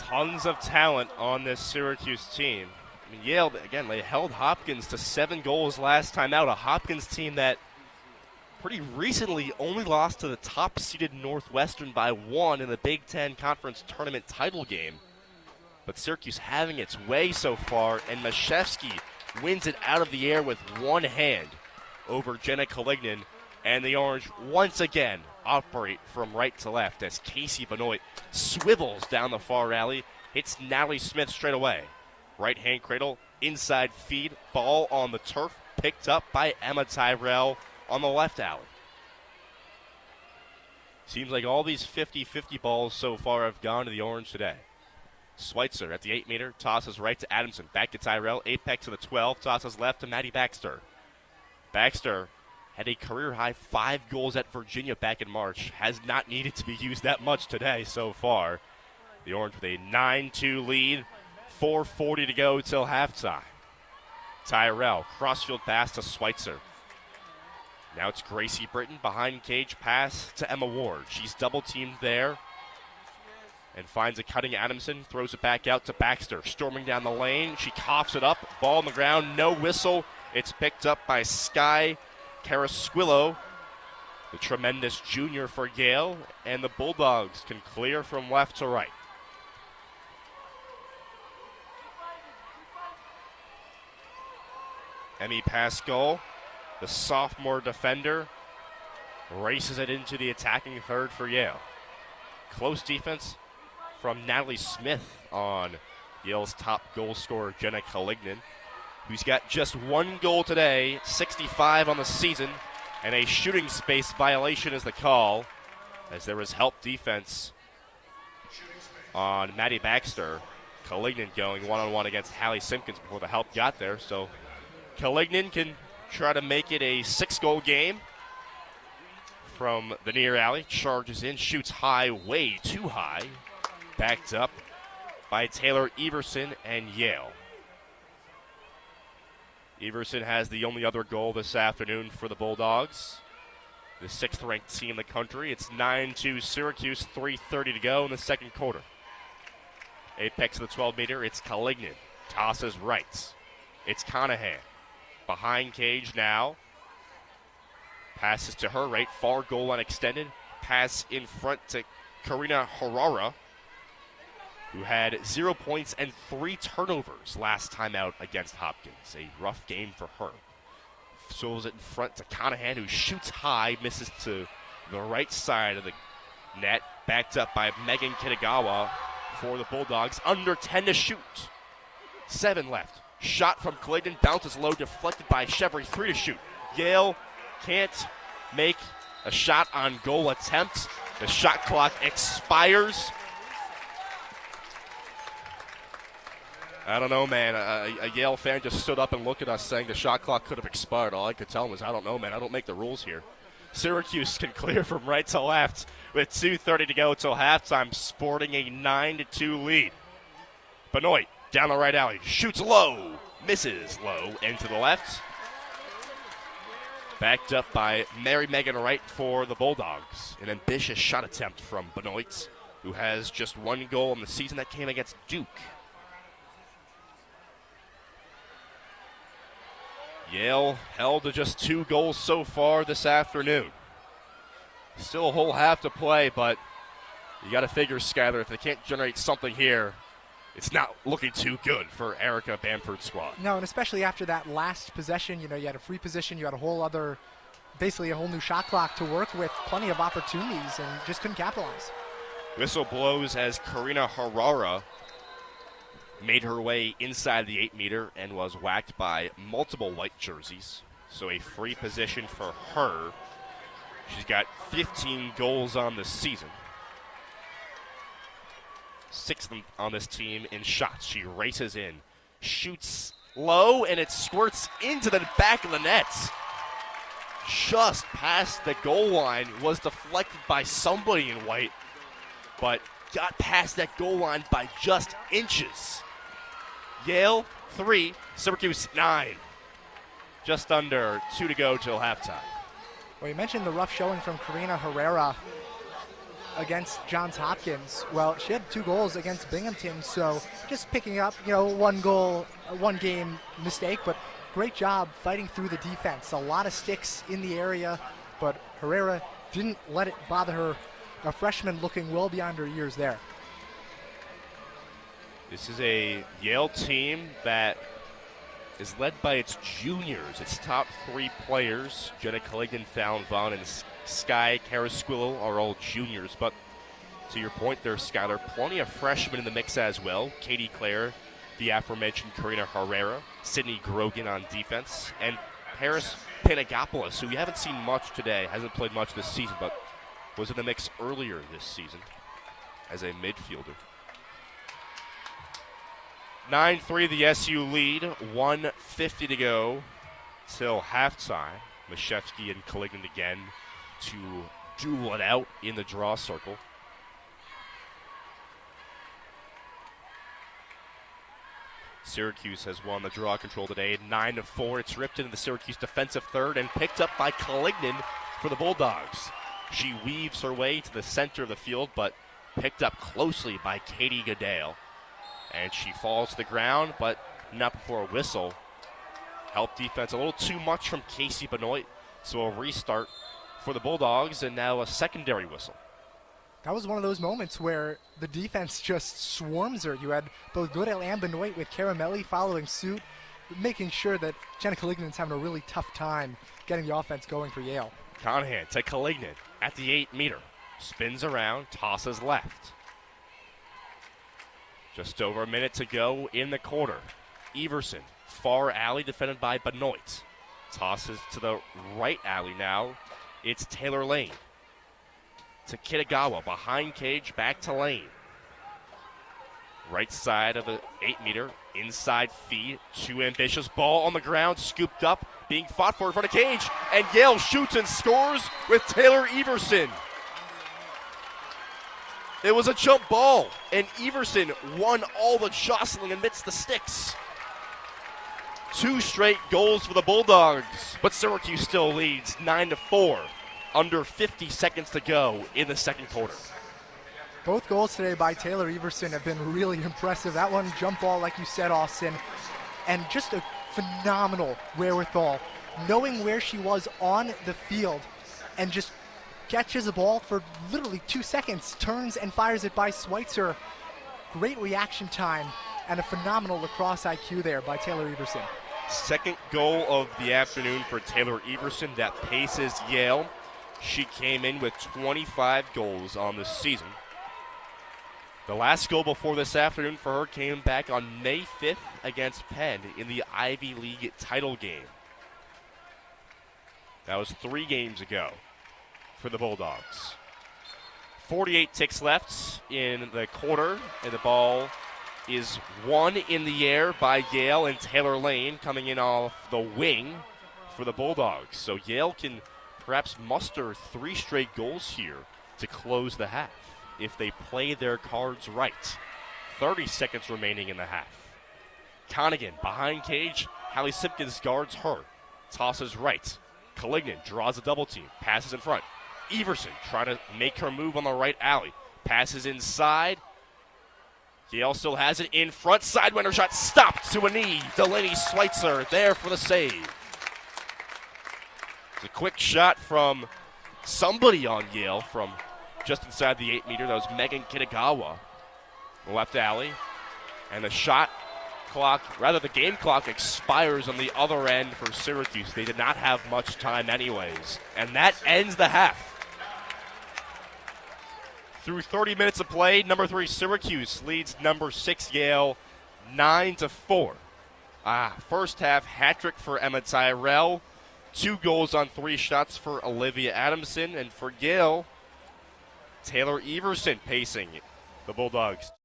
Tons of talent on this Syracuse team. I mean, Yale, again, they held Hopkins to 7 goals last time out. A Hopkins team that pretty recently only lost to the top-seeded Northwestern by 1 in the Big Ten Conference Tournament title game. But Syracuse having its way so far, and Mashevsky wins it out of the air with one hand over Jenna Kalignan, and the Orange once again operate from right to left as Casey Benoit swivels down the far alley, hits Natalie Smith straight away. Right-hand cradle, inside feed, ball on the turf, picked up by Emma Tyrell on the left alley. Seems like all these 50-50 balls so far have gone to the Orange today. Schweitzer at the 8-meter, tosses right to Adamson, back to Tyrell, apex to the 12, tosses left to Maddie Baxter. Baxter had a career-high 5 goals at Virginia back in March, has not needed to be used that much today so far. The Orange with a 9-2 lead, 4:40 to go till halftime. Tyrell, crossfield pass to Schweitzer. Now it's Gracie Britton, behind cage pass to Emma Ward. She's double-teamed there and finds a cutting Adamson, throws it back out to Baxter. Storming down the lane, she coughs it up, ball on the ground, no whistle. It's picked up by Sky Carasquillo, the tremendous junior for Yale, and the Bulldogs can clear from left to right. Emmy Pascal, the sophomore defender, races it into the attacking third for Yale. Close defense from Natalie Smith on Yale's top goal scorer, Jenna Kalignan, who's got just 1 goal today, 65 on the season, and a shooting space violation is the call, as there was help defense on Maddie Baxter. Kalignan going one-on-one against Hallie Simpkins before the help got there, so Kalignan can try to make it a 6-goal game from the near alley. Charges in, shoots high, way too high. Backed up by Taylor Everson and Yale. Everson has the only other goal this afternoon for the Bulldogs, the 6th-ranked team in the country. It's 9-2 Syracuse, 3:30 to go in the second quarter. Apex of the 12-meter, it's Kalignan. Tosses right. It's Conahan. Behind cage now. Passes to her right, far goal line extended. Pass in front to Karina Herrera, who had 0 points and 3 turnovers last time out against Hopkins. A rough game for her. Swivels it in front to Conahan, who shoots high, misses to the right side of the net. Backed up by Megan Kitagawa for the Bulldogs. Under 10 to shoot. 7 left. Shot from Kalignan, bounces low, deflected by Chevry. 3 to shoot. Yale can't make a shot on goal attempt. The shot clock expires. I don't know, man. A Yale fan just stood up and looked at us saying the shot clock could have expired. All I could tell him was, I don't know, man. I don't make the rules here. Syracuse can clear from right to left with 2:30 to go till halftime, sporting a 9-2 lead. Benoit down the right alley, shoots low, misses low, and to the left. Backed up by Mary Megan Wright for the Bulldogs. An ambitious shot attempt from Benoit, who has just 1 goal in the season. That came against Duke. Yale held to just 2 goals so far this afternoon. Still a whole half to play, but you got to figure, Skyler, if they can't generate something here, it's not looking too good for Erica Bamford's squad. No, and especially after that last possession, you had a free position, you had basically a whole new shot clock to work with, plenty of opportunities, and just couldn't capitalize. Whistle blows as Karina Herrera made her way inside the 8-meter and was whacked by multiple white jerseys. So a free position for her. She's got 15 goals on the season. 6th on this team in shots. She races in, shoots low, and it squirts into the back of the net. Just past the goal line, was deflected by somebody in white, but got past that goal line by just inches. Yale 3, Syracuse 9. Just under 2 to go till halftime. Well, you mentioned the rough showing from Karina Herrera. against Johns Hopkins. Well, she had 2 goals against Binghamton, so just picking up, 1 goal, 1 game mistake, but great job fighting through the defense. A lot of sticks in the area, but Herrera didn't let it bother her. A freshman looking well beyond her years there. This is a Yale team that is led by its juniors. Its top 3 players, Jenna Collignon, Fallon Vaughn, and Sky Carasquillo, are all juniors. But to your point there, Skylar, plenty of freshmen in the mix as well. Katie Clare, the aforementioned Karina Herrera, Sydney Grogan on defense, and Paris Panagopoulos, who we haven't seen much today, hasn't played much this season, but was in the mix earlier this season as a midfielder. 9-3 the SU lead, 1:50 to go till halftime. Mashevsky and Collignon again to duel it out in the draw circle. Syracuse has won the draw control today, 9-4. It's ripped into the Syracuse defensive third and picked up by Collignon for the Bulldogs. She weaves her way to the center of the field, but picked up closely by Katie Goodale. And she falls to the ground, but not before a whistle. Help defense a little too much from Casey Benoit, so a restart for the Bulldogs, and now a secondary whistle. That was one of those moments where the defense just swarms her. You had both Goodale and Benoit with Caramelli following suit, making sure that Jenna Collignon's having a really tough time getting the offense going for Yale. Conahan to Collignon at the 8-meter. Spins around, tosses left. Just over a minute to go in the quarter. Everson, far alley defended by Benoit. Tosses to the right alley now. It's Taylor Lane. To Kitagawa, behind cage, back to Lane. Right side of the 8-meter, inside feed. Too ambitious, ball on the ground, scooped up, being fought for in front of cage. And Yale shoots and scores with Taylor Everson. It was a jump ball, and Everson won all the jostling amidst the sticks. 2 straight goals for the Bulldogs, but Syracuse still leads 9-4. Under 50 seconds to go in the second quarter. Both goals today by Taylor Everson have been really impressive. That one, jump ball, like you said, Austin, and just a phenomenal wherewithal, knowing where she was on the field and just catches a ball for literally 2 seconds, turns and fires it by Schweitzer. Great reaction time and a phenomenal lacrosse IQ there by Taylor Everson. Second goal of the afternoon for Taylor Everson. That paces Yale. She came in with 25 goals on the season. The last goal before this afternoon for her came back on May 5th against Penn in the Ivy League title game. That was 3 games ago for the Bulldogs. 48 ticks left in the quarter, and the ball is won in the air by Yale, and Taylor Lane coming in off the wing for the Bulldogs. So Yale can perhaps muster 3 straight goals here to close the half if they play their cards right. 30 seconds remaining in the half. Connigan behind cage. Hallie Simpkins guards her. Tosses right. Collignon draws a double team. Passes in front. Everson trying to make her move on the right alley. Passes inside. Yale still has it in front. Sidewinder shot stopped to a knee. Delaney Schweitzer there for the save. It's a quick shot from somebody on Yale from just inside the 8-meter. That was Megan Kitagawa. Left alley. And the shot clock, rather the game clock, expires on the other end for Syracuse. They did not have much time anyways. And that ends the half. Through 30 minutes of play, number 3 Syracuse leads number 6 Yale 9-4. First half hat trick for Emma Tyrell. 2 goals on 3 shots for Olivia Adamson. And for Yale, Taylor Everson pacing the Bulldogs.